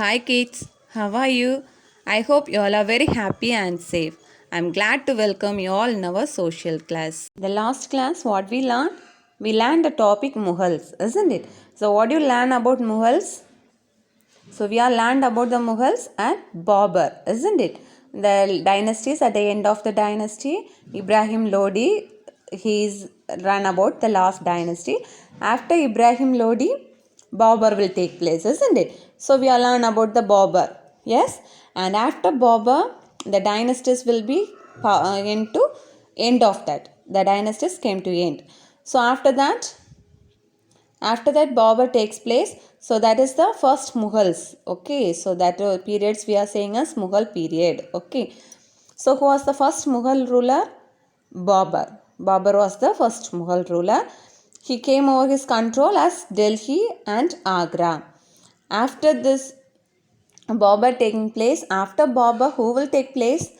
Hi kids, how are you? I hope you all are very happy and safe. I'm glad to welcome you all in our social class. The last class, what we learned? We learned the topic Mughals, isn't it? So, what do you learn about Mughals? So, we are learned about the Mughals and Babur, isn't it? The dynasties at the end of the dynasty, Ibrahim Lodi, he's run about the last dynasty. After Ibrahim Lodi, Babur will take place, isn't it? So we are learn about the Babur, yes. And after Babur, the dynasties will be into end of that. The dynasties came to end. So after that Babur takes place. So that is the first Mughals. Okay, so that periods we are saying as Mughal period. Okay, so who was the first Mughal ruler? Babur. Babur was the first Mughal ruler. He came over his control as Delhi and Agra. After this Babur taking place, after Babur, who will take place?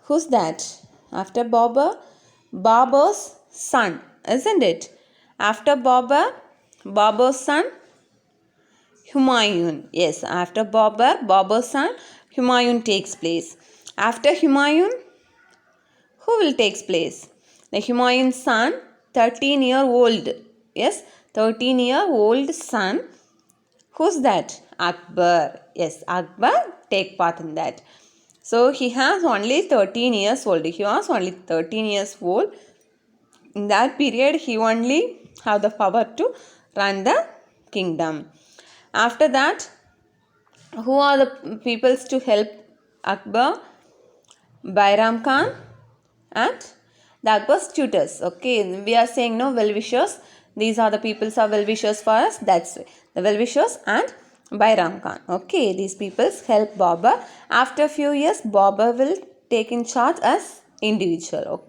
Who's that? After Babur, Babur's son, isn't it? After Babur, Babur's son, Humayun. Yes, after Babur, Babur's son, Humayun takes place. After Humayun, who will takes place? The Humayun's son, 13-year-old. Yes, 13-year-old son. Who's that? Akbar. Yes, Akbar take part in that. So he has only 13 years old. He was only 13 years old. In that period, he only have the power to run the kingdom. After that, who are the peoples to help Akbar? Bairam Khan and the Akbar's tutors. Okay, we are saying no well-wishers. These are the peoples are well-wishers for us. That's the well-wishers and Bairam Khan. Okay, these peoples help Babur. After a few years, Babur will take in charge as individual.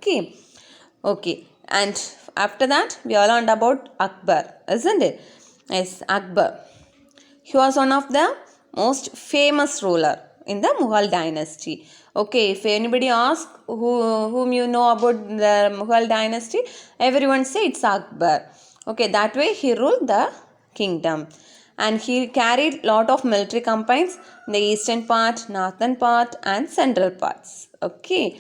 Okay, and after that, we all learned about Akbar, isn't it? Yes, Akbar. He was one of the most famous ruler in the Mughal dynasty. Okay, if anybody asks whom you know about the Mughal dynasty, everyone say it's Akbar. Okay, that way he ruled the kingdom. And he carried lot of military campaigns in the eastern part, northern part and central parts. Okay.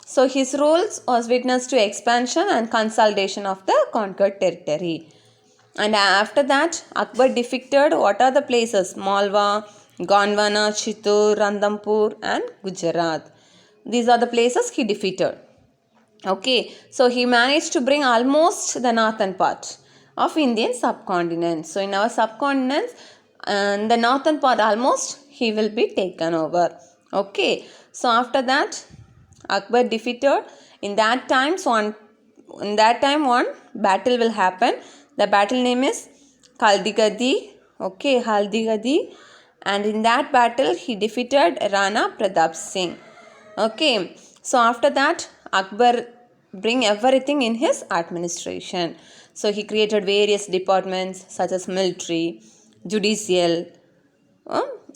So his roles was witness to expansion and consolidation of the conquered territory. And after that, Akbar defeated what are the places? Malwa, Gondwana, Chittor, Randampur and Gujarat. These are the places he defeated. Okay, so he managed to bring almost the northern part of Indian subcontinent. So in our subcontinent, the northern part almost he will be taken over. Okay, so after that, Akbar defeated. In that time one battle will happen. The battle name is Haldigadi. Okay, Haldigadi. And in that battle, he defeated Rana Pratap Singh. Okay, so after that, Akbar bring everything in his administration. So he created various departments such as military, judicial,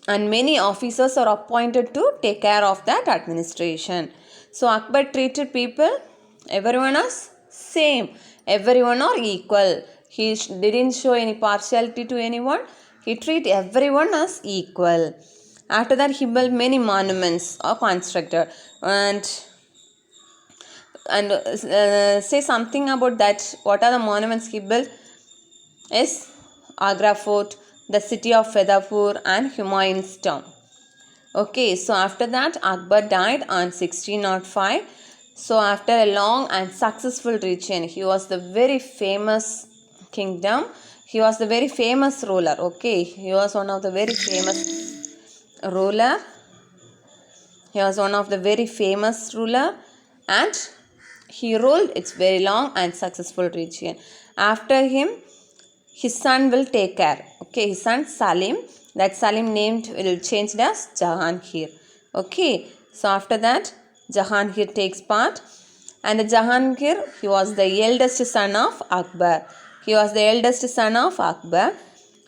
and many officers are appointed to take care of that administration. So Akbar treated people, everyone as same, everyone are equal. He didn't show any partiality to anyone. He treat everyone as equal. After that, he built many monuments are constructed and say something about that. What are the monuments he built? Yes, Agra Fort, the city of Fedapur and Humayun's tomb. Okay, so after that Akbar died on 1605. So after a long and successful reign, he was the very famous kingdom. He was the very famous ruler. Okay, he was one of the very famous ruler. He was one of the very famous ruler and he ruled its very long and successful reign. After him, his son will take care. Okay, his son Salim. That Salim named will change as Jahangir. Okay, so after that, Jahangir takes part. And the Jahangir, he was the eldest son of Akbar. He was the eldest son of Akbar.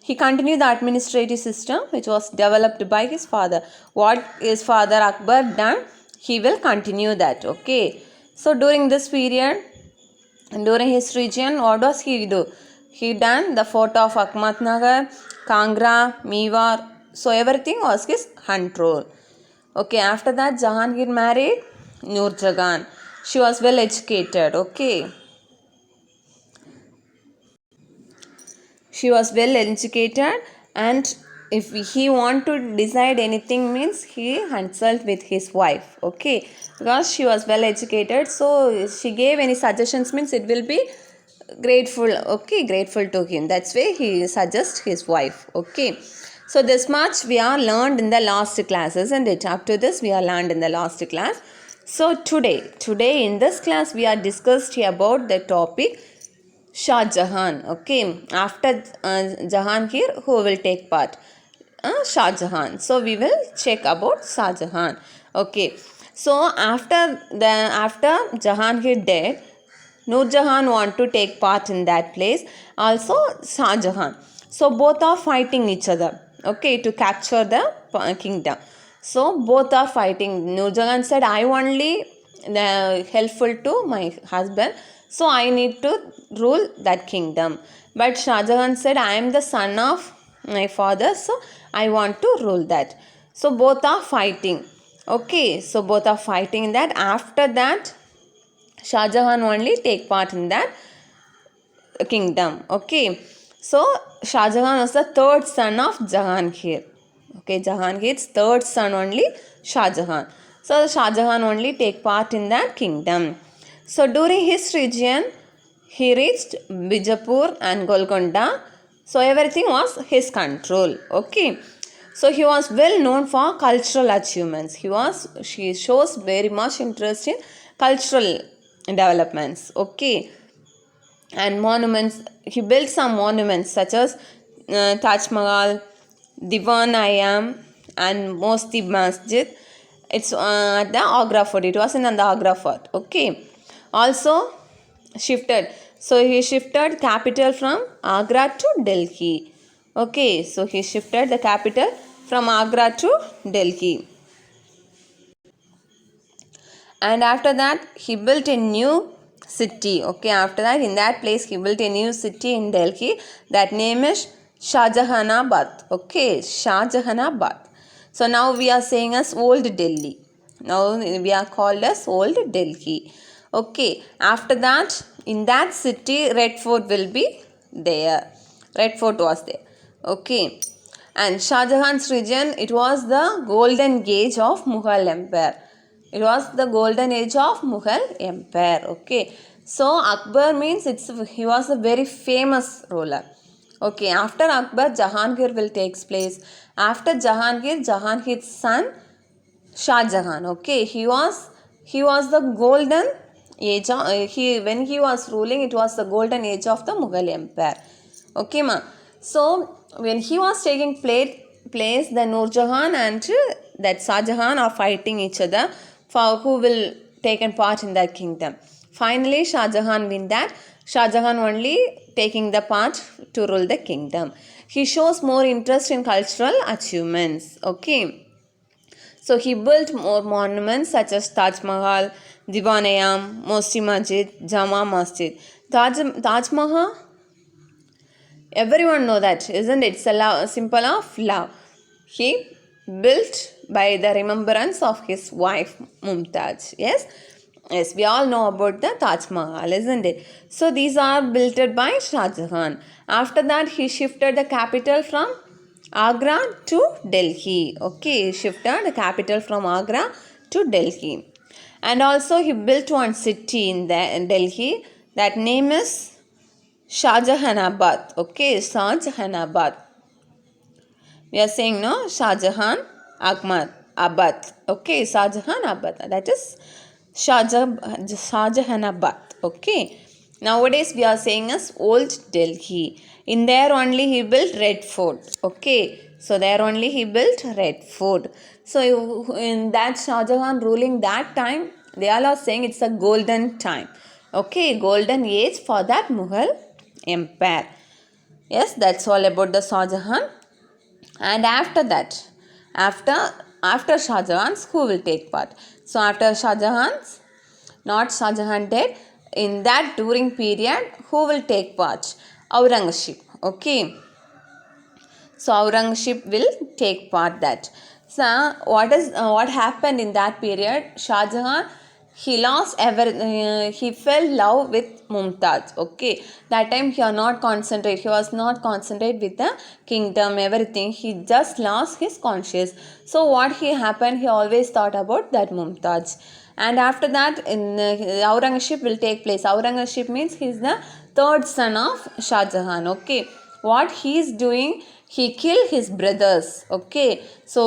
He continued the administrative system which was developed by his father. What his father Akbar done, he will continue that. Okay, so during this period, during his reign, what does he do? He done the fort of Ahmadnagar, Kangra, Mewar, So everything was his control. Okay, after that Jahangir married Noor Jahan. She was well educated. Okay, she was well educated, and if he want to decide anything means he consult with his wife. Okay, because she was well educated, so she gave any suggestions means it will be grateful. Okay, grateful to him, that's why he suggests his wife. Okay, so this much we are learned in the last class, isn't it? Up to this we are learned in the last class. So today in this class we are discussed about the topic Shah Jahan. Okay, after Jahangir, who will take part? Shah Jahan. So we will check about Shah Jahan. Okay, so after Jahangir dead, Noor Jahan want to take part in that place. Also Shah Jahan. So both are fighting each other. Okay, to capture the kingdom. So both are fighting. Noor Jahan said, "I only helpful to my husband, so I need to rule that kingdom." But Shah Jahan said, "I am the son of my father, so I want to rule that." So both are fighting. Okay, so both are fighting in that. After that, Shah Jahan only take part in that kingdom. Okay, so Shah Jahan was the third son of Jahangir. Okay, Jahangir's third son only Shah Jahan. So Shah Jahan only take part in that kingdom. So during his region, he reached Bijapur and Golconda. So everything was his control. Okay, so he was well known for cultural achievements. She shows very much interest in cultural developments. Okay, and monuments. He built some monuments such as Taj Mahal, Diwan Ayam, and Mosti Masjid. It's at the Agra Fort. It was in the Agra Fort. Okay. Also shifted. So he shifted capital from Agra to Delhi. Okay. So he shifted the capital from Agra to Delhi. And after that he built a new city. Okay, after that in that place he built a new city in Delhi. That name is Shahjahanabad. Okay, Shahjahanabad. So now we are saying as Old Delhi. Now we are called as Old Delhi. Okay, after that in that city Red Fort will be there. Red Fort was there. Okay, and Shah Jahan's region, it was the golden age of Mughal Empire. It was the golden age of Mughal Empire. Okay, so Akbar means he was a very famous ruler. Okay, after Akbar, Jahangir will takes place. After Jahangir's son Shah Jahan. Okay, he was the golden age of, when he was ruling, it was the golden age of the Mughal Empire. Okay, ma. So when he was taking place, the Noor Jahan and that Shah Jahan are fighting each other for who will take part in that kingdom. Finally, Shah Jahan win that. Shah Jahan only taking the part to rule the kingdom. He shows more interest in cultural achievements. Okay. So he built more monuments such as Taj Mahal, Divanayam, Mosti Masjid, Jama Masjid. Taj Mahal, everyone know that, isn't it? It's a symbol of love. He built by the remembrance of his wife Mumtaz. Yes, yes, we all know about the Taj Mahal, isn't it? So these are built by Shah Jahan. After that, he shifted the capital from Agra to Delhi. Okay, he shifted the capital from Agra to Delhi. And also he built one city in Delhi. That name is Shahjahanabad. Okay, Shahjahanabad. We are saying no, Shahjahan Ahmad Abad. Okay, Shahjahan Abad. That is Shahjahanabad. Okay. Nowadays we are saying as Old Delhi. In there only he built Red Fort. Okay. So there only he built Red Fort. So in that Shah Jahan ruling that time, they all are saying it's a golden time. Okay, golden age for that Mughal Empire. Yes, that's all about the Shah Jahan. And after that, after Shah Jahan's, who will take part? So after Shah Jahan's, not Shah Jahan dead, in that during period, who will take part? Aurangzeb. Okay. So Aurangzeb will take part that. So what happened in that period? Shah Jahan, he lost he fell in love with Mumtaz. Okay, that time he was not concentrate with the kingdom, everything. He just lost his conscience. So what he happened, he always thought about that Mumtaz. And after that, in Aurangzeb will take place. Aurangzeb means he is the third son of Shah Jahan. Okay, what he is doing, he killed his brothers. Okay, so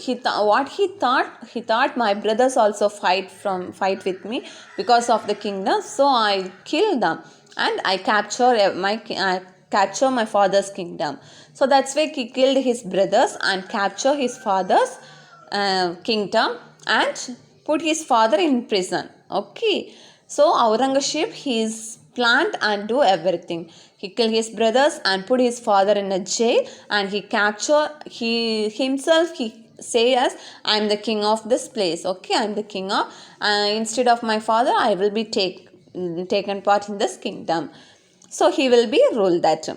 he thought my brothers also fight with me because of the kingdom, so I kill them and I capture my father's kingdom. So that's why he killed his brothers and capture his father's kingdom and put his father in prison. Okay, so Aurangzeb, he is planned and do everything. He killed his brothers and put his father in a jail, and he say as, I am the king of this place. Okay, I am the king of instead of my father, I will be taken part in this kingdom. So he will be ruled that.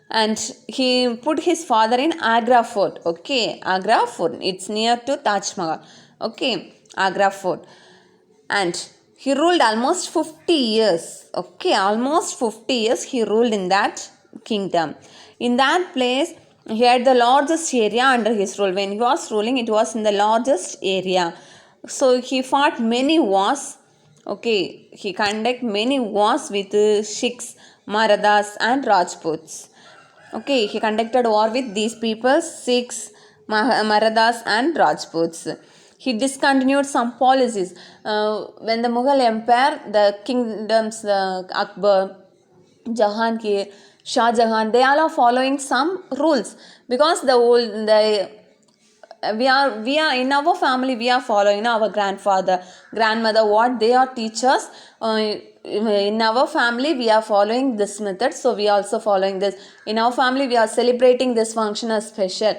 And he put his father in Agra Fort. Okay, Agra Fort, it's near to Taj Mahal. Okay, Agra Fort. And he ruled almost 50 years. Okay, almost 50 years he ruled in that kingdom. In that place, he had the largest area under his rule. When he was ruling, it was in the largest area. So he fought many wars. Okay, he conducted many wars with Sikhs, Marathas and Rajputs. Okay, he conducted war with these people, Sikhs, Marathas and Rajputs. He discontinued some policies. When the Mughal Empire, the kingdoms, Akbar, Jahangir, Shah Jahan, they all are following some rules, because we are in our family, we are following our grandmother, what they are teachers. In our family we are following this method, so we are also following this. In our family we are celebrating this function as special,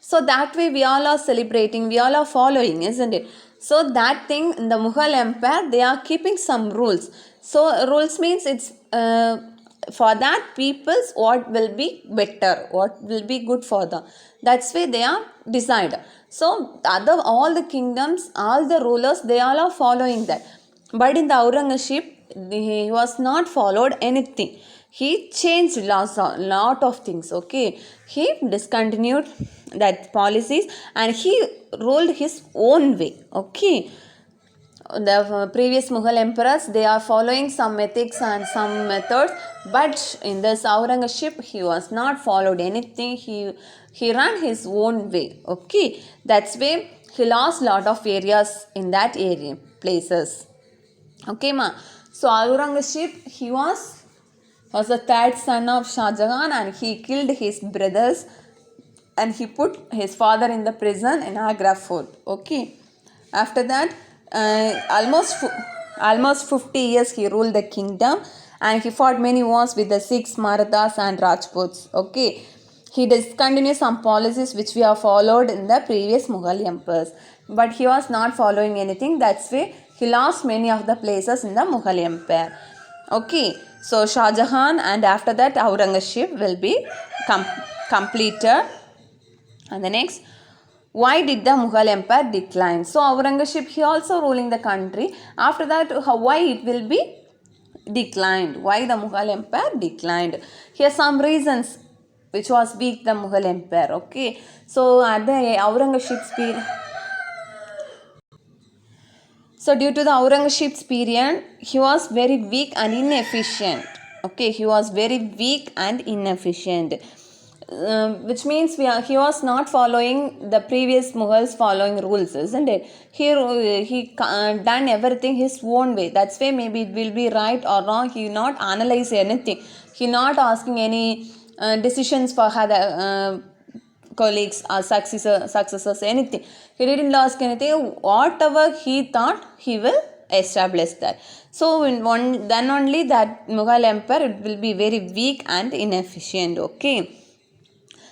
so that way we all are celebrating, we all are following, isn't it? So that thing in the Mughal Empire, they are keeping some rules. So rules means it's for that people's what will be better, what will be good for them. That's why they are decided. So all the kingdoms, all the rulers, they all are following that. But in the Aurangzeb, he was not followed anything. He changed lot of things. Okay, he discontinued that policies and he ruled his own way. Okay, the previous Mughal emperors, they are following some ethics and some methods, but in this Aurangzeb, he was not followed anything. He ran his own way. Okay, that's why he lost lot of areas in that area places. Okay, ma. So Aurangzeb, he was the third son of Shah Jahan, and he killed his brothers and he put his father in the prison in Agra Fort. Okay, after that, almost 50 years he ruled the kingdom, and he fought many wars with the Sikhs, Marathas and Rajputs. Okay, he discontinued some policies which we have followed in the previous Mughal emperors, but he was not following anything. That's why he lost many of the places in the Mughal Empire. Okay, so Shah Jahan and after that Aurangzeb will be completed. And the next, why did the Mughal Empire decline? So Aurangzeb, he also ruling the country. After that, why it will be declined? Why the Mughal Empire declined? Here are some reasons which was weak the Mughal Empire. Okay, so at the Aurangzeb's period, so due to the Aurangzeb's period, he was very weak and inefficient. Okay, he was very weak and inefficient. Which means he was not following the previous Mughals following rules, isn't it? He done everything his own way. That's why maybe it will be right or wrong. He not analyze anything. He not asking any decisions for her colleagues or successors, anything. He didn't ask anything. Whatever he thought, he will establish that. So then only that Mughal Empire, it will be very weak and inefficient. Okay.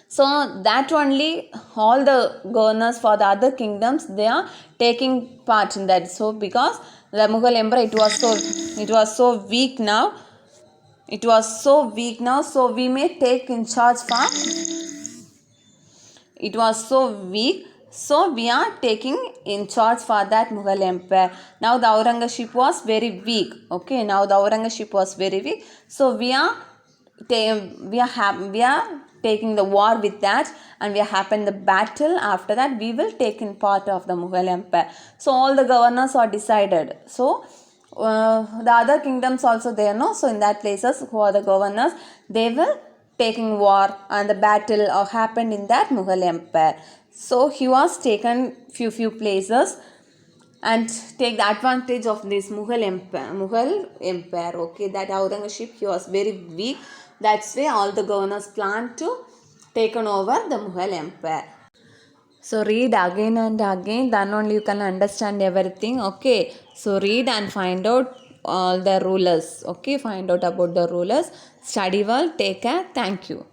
So that only all the governors for the other kingdoms, they are taking part in that. So because the Mughal Empire, it was so weak now. So we may take in charge for it was so weak. So we are taking in charge for that Mughal Empire. Now the Aurangzeb was very weak. Okay, now the Aurangzeb was very weak. So we are taking the war with that, and we are having the battle. After that, we will take in part of the Mughal Empire. So all the governors are decided. So the other kingdoms also there, no? So in that places, who are the governors, they will taking war, and the battle happened in that Mughal Empire. So he was taken few places and take the advantage of this Mughal Empire. Okay, that Aurangzeb, he was very weak. That's why all the governors planned to taken over the Mughal Empire. So read again and again, then only you can understand everything. Okay, so read and find out all the rulers. Okay, find out about the rulers. Study well. Take care. Thank you.